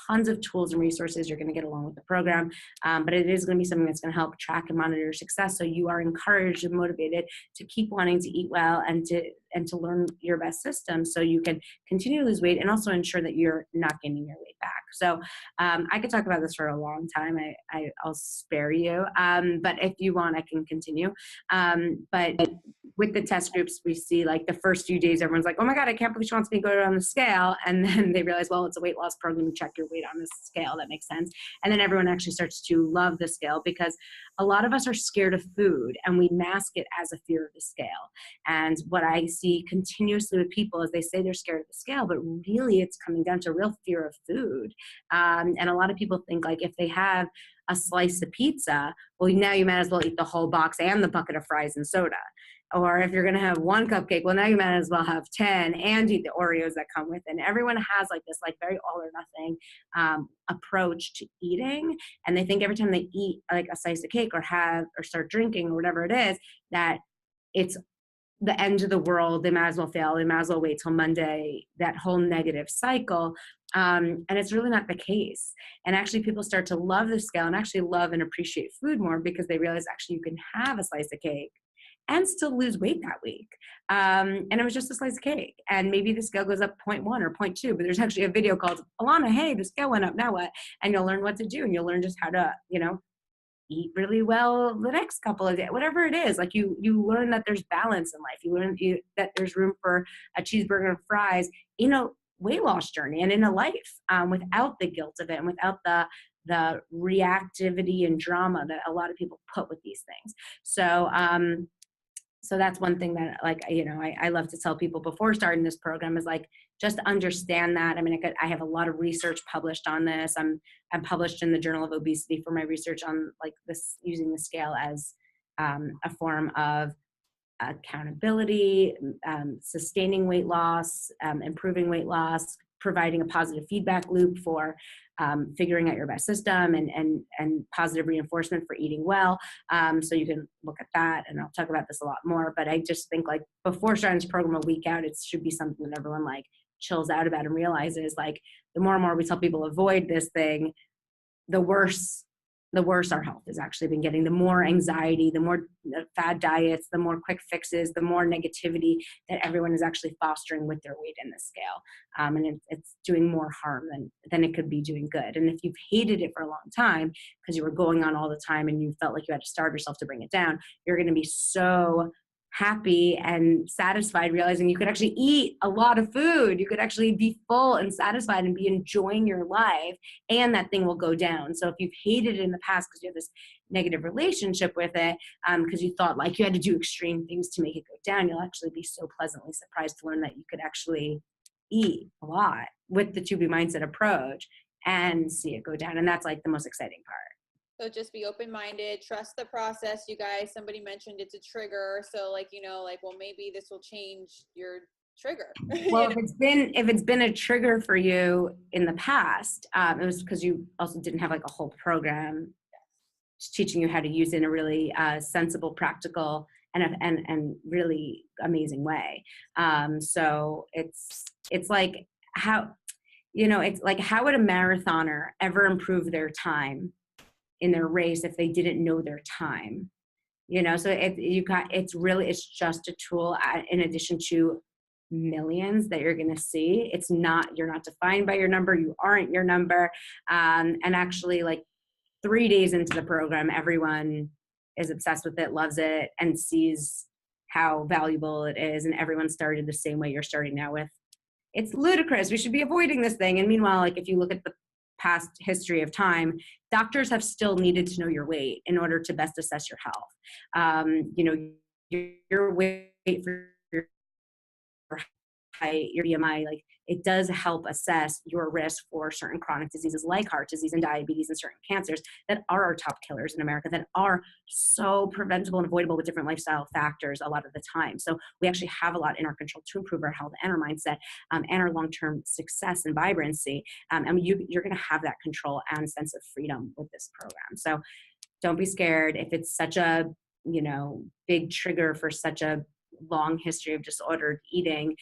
tons of tools and resources you're going to get along with the program. But it is going to be something that's going to help track and monitor your success. So you are encouraged and motivated to keep wanting to eat well and to learn your best system, so you can continue to lose weight and also ensure that you're not gaining your weight back. So I could talk about this for a long time. I'll spare you. But if you want, I can continue. But with the test groups, we see like the first few days, everyone's like, oh my God, I can't believe she wants me to go on the scale. And then they realize, well, it's a weight loss program. You check your weight on this scale. That makes sense. And then everyone actually starts to love the scale, because a lot of us are scared of food and we mask it as a fear of the scale. And what I see continuously with people is they say they're scared of the scale, but really it's coming down to real fear of food. And a lot of people think like if they have a slice of pizza, well, now you might as well eat the whole box and the bucket of fries and soda. Or if you're going to have one cupcake, well, now you might as well have 10 and eat the Oreos that come with it. And everyone has like this like very all or nothing approach to eating. And they think every time they eat like a slice of cake or start drinking or whatever it is, that it's the end of the world. They might as well fail. They might as well wait till Monday, that whole negative cycle. And it's really not the case. And actually people start to love the scale and actually love and appreciate food more, because they realize actually you can have a slice of cake and still lose weight that week. And it was just a slice of cake. And maybe the scale goes up 0.1 or 0.2, but there's actually a video called, Ilana, hey, the scale went up, now what? And you'll learn what to do. And you'll learn just how to, eat really well the next couple of days, whatever it is. Like you learn that there's balance in life. You learn that there's room for a cheeseburger and fries in a weight loss journey and in a life, without the guilt of it and without the reactivity and drama that a lot of people put with these things. So that's one thing that I love to tell people before starting this program is like, just understand that. I mean, I have a lot of research published on this. I'm published in the Journal of Obesity for my research on like this, using the scale as a form of accountability, sustaining weight loss, improving weight loss, providing a positive feedback loop for figuring out your best system and positive reinforcement for eating well. So you can look at that, and I'll talk about this a lot more, but I just think like before starting this program a week out, it should be something that everyone like chills out about and realizes like the more and more we tell people avoid this thing, the worse our health has actually been getting. The more anxiety, the more fad diets, the more quick fixes, the more negativity that everyone is actually fostering with their weight in the scale. And it's doing more harm than it could be doing good. And if you've hated it for a long time because you were going on all the time and you felt like you had to starve yourself to bring it down, you're going to be so happy and satisfied realizing you could actually eat a lot of food. You could actually be full and satisfied and be enjoying your life, and that thing will go down. So if you've hated it in the past because you have this negative relationship with it, because you thought like you had to do extreme things to make it go down, you'll actually be so pleasantly surprised to learn that you could actually eat a lot with the 2B mindset approach and see it go down. And that's like the most exciting part. So just be open-minded, trust the process. You guys, somebody mentioned it's a trigger. So well, maybe this will change your trigger. Well, if it's been a trigger for you in the past, it was because you also didn't have like a whole program teaching you how to use it in a really sensible, practical, and really amazing way. So it's like how would a marathoner ever improve their time in their race if they didn't know their time? So it's just a tool in addition to millions that you're going to see. You're not defined by your number. You aren't your number. And actually like 3 days into the program, everyone is obsessed with it, loves it, and sees how valuable it is. And everyone started the same way you're starting now with. It's ludicrous. We should be avoiding this thing. And meanwhile, like if you look at the past history of time, doctors have still needed to know your weight in order to best assess your health. Your weight for your height, your BMI, like it does help assess your risk for certain chronic diseases like heart disease and diabetes and certain cancers that are our top killers in America, that are so preventable and avoidable with different lifestyle factors a lot of the time. So we actually have a lot in our control to improve our health and our mindset, and our long-term success and vibrancy. And you're going to have that control and sense of freedom with this program. So don't be scared if it's such a big trigger for such a long history of disordered eating.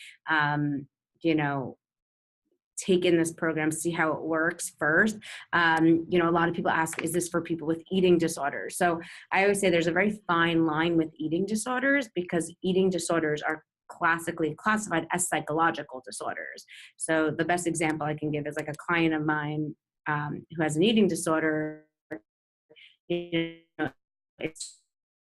Take in this program, see how it works first. A lot of people ask, is this for people with eating disorders? So I always say there's a very fine line with eating disorders, because eating disorders are classically classified as psychological disorders. So the best example I can give is like a client of mine who has an eating disorder. It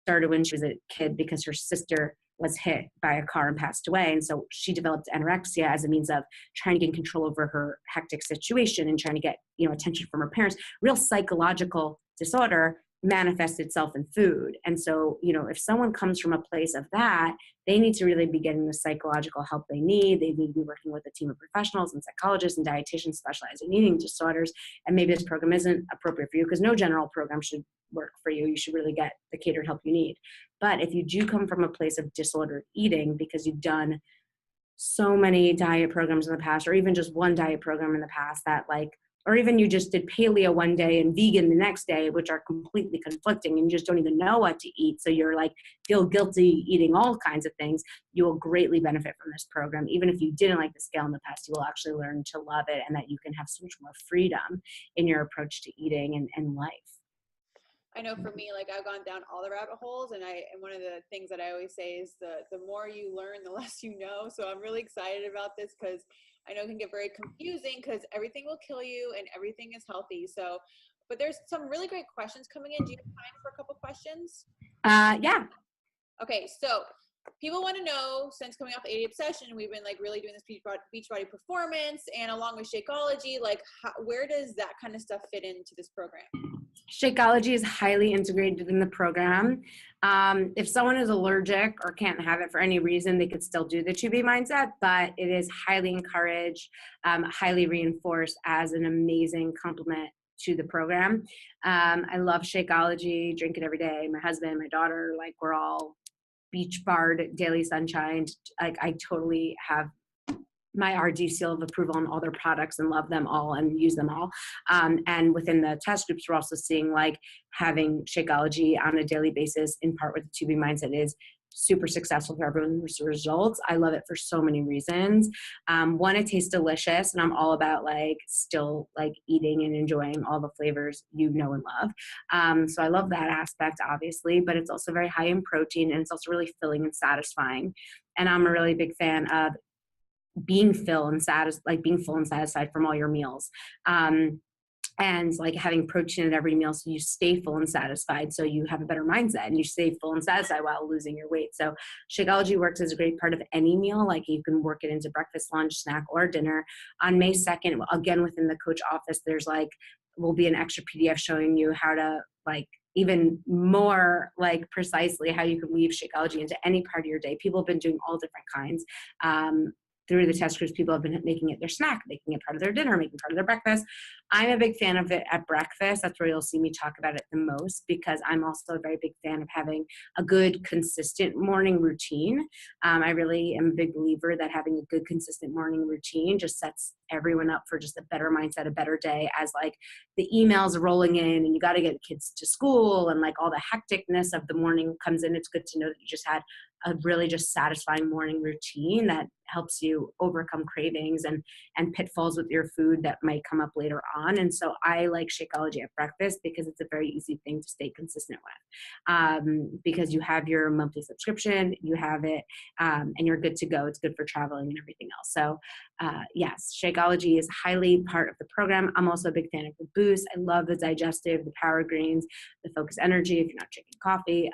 started when she was a kid because her sister was hit by a car and passed away. And so she developed anorexia as a means of trying to gain control over her hectic situation and trying to get, attention from her parents. Real psychological disorder manifests itself in food. And so, if someone comes from a place of that, they need to really be getting the psychological help they need. They need to be working with a team of professionals and psychologists and dietitians specialized in eating disorders. And maybe this program isn't appropriate for you, because no general program should work for you. You should really get the catered help you need. But if you do come from a place of disordered eating because you've done so many diet programs in the past, or even just one diet program in the past that or even you just did paleo one day and vegan the next day, which are completely conflicting, and you just don't even know what to eat. So you're feel guilty eating all kinds of things. You will greatly benefit from this program. Even if you didn't like the scale in the past, you will actually learn to love it, and that you can have so much more freedom in your approach to eating and life. I know for me, I've gone down all the rabbit holes, and one of the things that I always say is the more you learn, the less you know. So I'm really excited about this, because I know it can get very confusing, because everything will kill you and everything is healthy. So, but there's some really great questions coming in. Do you have time for a couple questions? Yeah. Okay, so people want to know, since coming off the 80 Obsession, we've been really doing this Beachbody performance, and along with Shakeology, where does that kind of stuff fit into this program? Shakeology is highly integrated in the program. If someone is allergic or can't have it for any reason, they could still do the 2B mindset, but it is highly encouraged, highly reinforced as an amazing complement to the program. I love Shakeology, drink it every day. My husband, my daughter, we're all beach barred, daily sunshine. I totally have my RD seal of approval on all their products and love them all and use them all. And within the test groups, we're also seeing having Shakeology on a daily basis, in part with the 2B mindset, is super successful for everyone's results. I love it for so many reasons. One, it tastes delicious, and I'm all about still eating and enjoying all the flavors and love. So I love that aspect, obviously, but it's also very high in protein, and it's also really filling and satisfying. And I'm a really big fan of being full and satisfied from all your meals. And having protein at every meal, so you stay full and satisfied, so you have a better mindset and you stay full and satisfied while losing your weight. So Shakeology works as a great part of any meal. You can work it into breakfast, lunch, snack, or dinner. On May 2nd, again, within the coach office, there's will be an extra PDF showing you how to even more precisely how you can weave Shakeology into any part of your day. People have been doing all different kinds. Through the test groups, people have been making it their snack, making it part of their dinner, making it part of their breakfast. I'm a big fan of it at breakfast. That's where you'll see me talk about it the most, because I'm also a very big fan of having a good, consistent morning routine. I really am a big believer that having a good, consistent morning routine just sets everyone up for just a better mindset, a better day, as the emails are rolling in and you got to get kids to school and all the hecticness of the morning comes in. It's good to know that you just had a really just satisfying morning routine that helps you overcome cravings and pitfalls with your food that might come up later on. And so I like Shakeology at breakfast because it's a very easy thing to stay consistent with, because you have your monthly subscription, you have it, and you're good to go. It's good for traveling and everything else. So yes, Shakeology is highly part of the program. I'm also a big fan of the Boost. I love the digestive, the Power Greens, the Focus Energy if you're not drinking coffee.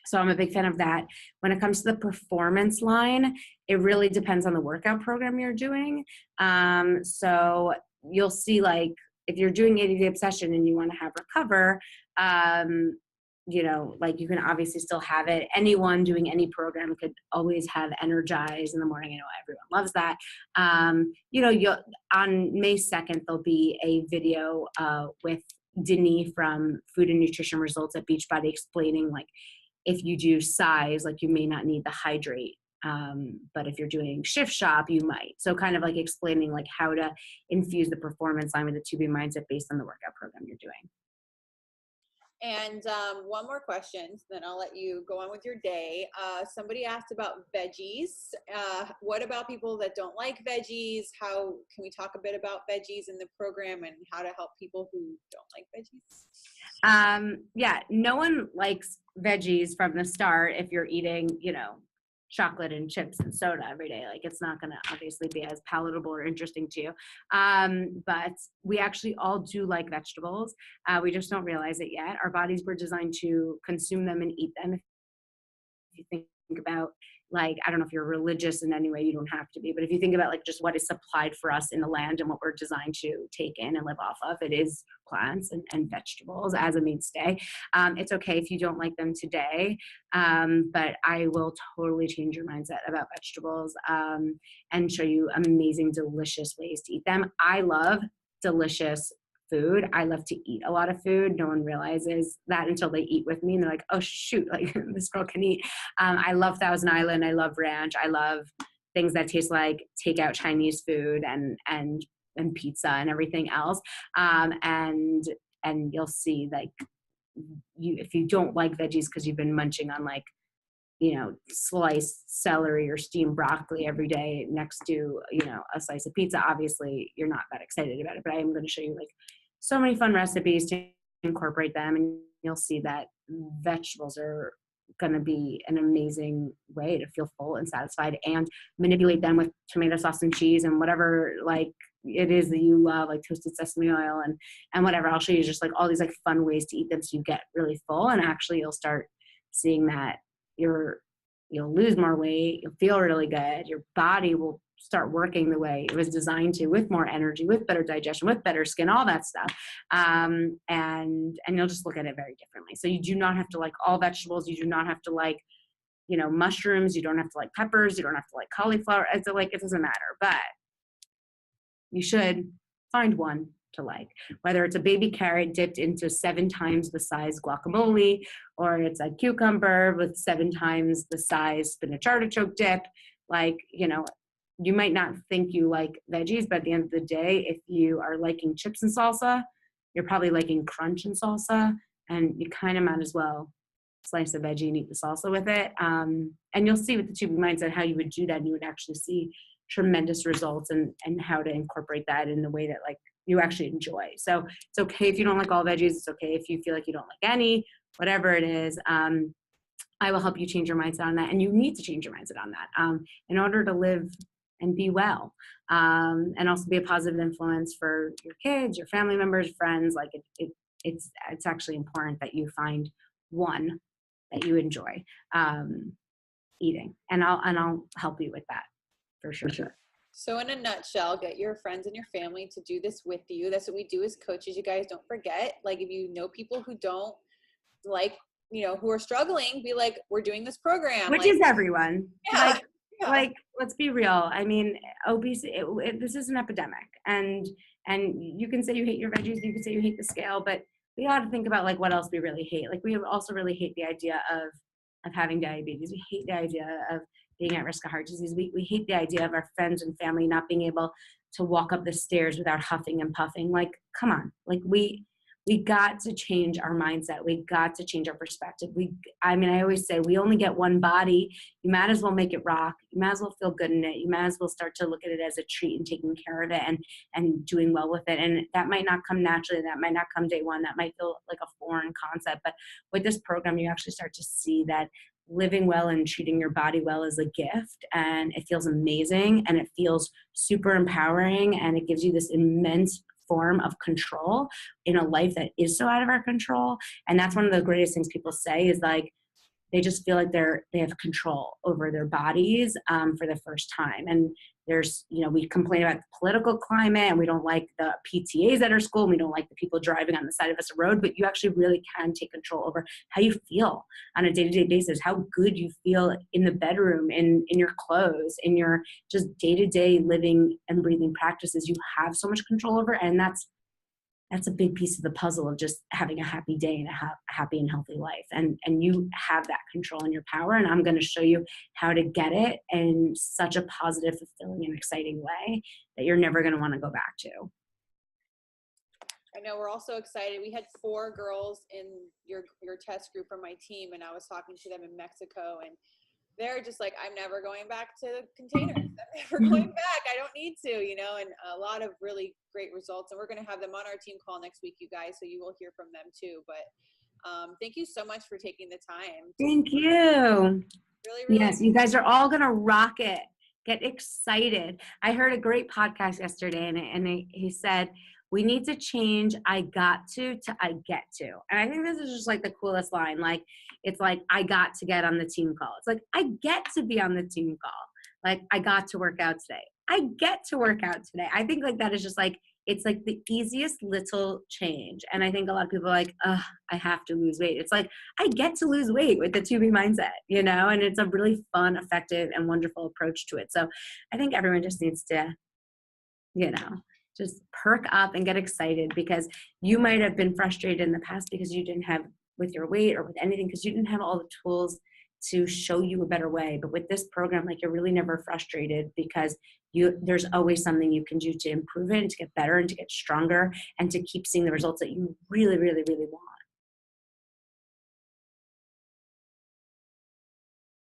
So I'm a big fan of that. When it comes to the performance line, it really depends on the workout program you're doing. So you'll see if you're doing 80-day obsession and you want to have recover, you can obviously still have it. Anyone doing any program could always have energize in the morning. I know everyone loves that. You'll, on May 2nd, there'll be a video with Denise from Food and Nutrition Results at Beachbody explaining if you do size, you may not need the hydrate. But if you're doing shift shop, you might. So kind of explaining how to infuse the performance line with the 2B mindset based on the workout program you're doing. And one more question, then I'll let you go on with your day. Somebody asked about veggies. What about people that don't like veggies? How can we talk a bit about veggies in the program and how to help people who don't like veggies? Yeah, no one likes veggies from the start if you're eating, chocolate and chips and soda every day. It's not going to obviously be as palatable or interesting to you. But we actually all do like vegetables. We just don't realize it yet. Our bodies were designed to consume them and eat them. If you think about, like, I don't know if you're religious in any way, you don't have to be, but if you think about like just what is supplied for us in the land and what we're designed to take in and live off of, it is plants and vegetables as a mainstay. It's okay if you don't like them today, but I will totally change your mindset about vegetables, and show you amazing, delicious ways to eat them. I love delicious food. I love to eat a lot of food. No one realizes that until they eat with me and they're like, oh shoot, like this girl can eat. I love Thousand Island. I love ranch. I love things that taste like takeout Chinese food and pizza and everything else. And you'll see, like, if you don't like veggies because you've been munching on, like, sliced celery or steamed broccoli every day next to, a slice of pizza, obviously you're not that excited about it. But I am going to show you like so many fun recipes to incorporate them, and you'll see that vegetables are going to be an amazing way to feel full and satisfied, and manipulate them with tomato sauce and cheese and whatever like it is that you love, like toasted sesame oil and whatever. I'll show you just like all these like fun ways to eat them so you get really full, and actually you'll start seeing that you'll lose more weight, you'll feel really good, your body will start working the way it was designed to, with more energy, with better digestion, with better skin, all that stuff. And you'll just look at it very differently. So you do not have to like all vegetables. You do not have to like, mushrooms. You don't have to like peppers. You don't have to like cauliflower. It's like, it doesn't matter, but you should find one to like, whether it's a baby carrot dipped into 7 times the size guacamole, or it's a cucumber with 7 times the size spinach artichoke dip. Like, you might not think you like veggies, but at the end of the day, if you are liking chips and salsa, you're probably liking crunch and salsa, and you kind of might as well slice a veggie and eat the salsa with it. And you'll see with the Tubing Mindset how you would do that, and you would actually see tremendous results and how to incorporate that in the way that like you actually enjoy. So it's okay if you don't like all veggies. It's okay if you feel like you don't like any, whatever it is. I will help you change your mindset on that. And you need to change your mindset on that in order to live and be well, and also be a positive influence for your kids, your family members, friends. Like it's actually important that you find one that you enjoy eating, and I'll help you with that for sure. So in a nutshell, get your friends and your family to do this with you. That's what we do as coaches. You guys don't forget, like if you know people who don't like, who are struggling, be like, we're doing this program. Which is everyone. Yeah. Like, let's be real. I mean, obesity, this is an epidemic, and you can say you hate your veggies, you can say you hate the scale, but we ought to think about like what else we really hate. Like we also really hate the idea of having diabetes. We hate the idea of being at risk of heart disease. We hate the idea of our friends and family not being able to walk up the stairs without huffing and puffing. Like, come on, like we got to change our mindset. We got to change our perspective. I always say we only get one body. You might as well make it rock. You might as well feel good in it. You might as well start to look at it as a treat and taking care of it and doing well with it. And that might not come naturally. That might not come day one. That might feel like a foreign concept. But with this program, you actually start to see that living well and treating your body well is a gift, and it feels amazing, and it feels super empowering, and it gives you this immense form of control in a life that is so out of our control. And that's one of the greatest things people say is like they just feel like they have control over their bodies for the first time. And there's, we complain about the political climate, and we don't like the PTAs at our school, and we don't like the people driving on the side of us road, but you actually really can take control over how you feel on a day-to-day basis, how good you feel in the bedroom, in your clothes, in your just day-to-day living and breathing practices. You have so much control over, and that's a big piece of the puzzle of just having a happy day and a happy and healthy life. And you have that control and your power. And I'm going to show you how to get it in such a positive, fulfilling, and exciting way that you're never going to want to go back to. I know we're also excited. We had 4 girls in your test group from my team, and I was talking to them in Mexico, and they're just like, I'm never going back to containers. I'm never going back. I don't need to, and a lot of really great results. And we're going to have them on our team call next week, you guys, so you will hear from them too. But thank you so much for taking the time. Thank you. Really. Yes, you guys are all going to rock it. Get excited. I heard a great podcast yesterday, and he said, We need to change I got to I get to. And I think this is just like the coolest line. Like, it's like, I got to get on the team call. It's like, I get to be on the team call. Like, I got to work out today. I get to work out today. I think like that is just like, it's like the easiest little change. And I think a lot of people are like, oh, I have to lose weight. It's like, I get to lose weight with the 2B mindset, you know, and it's a really fun, effective, and wonderful approach to it. So I think everyone just needs to, you know, just perk up and get excited, because you might have been frustrated in the past because you didn't have with your weight or with anything, because you didn't have all the tools to show you a better way. But with this program, like, you're really never frustrated, because there's always something you can do to improve it and to get better and to get stronger and to keep seeing the results that you really, really, really want.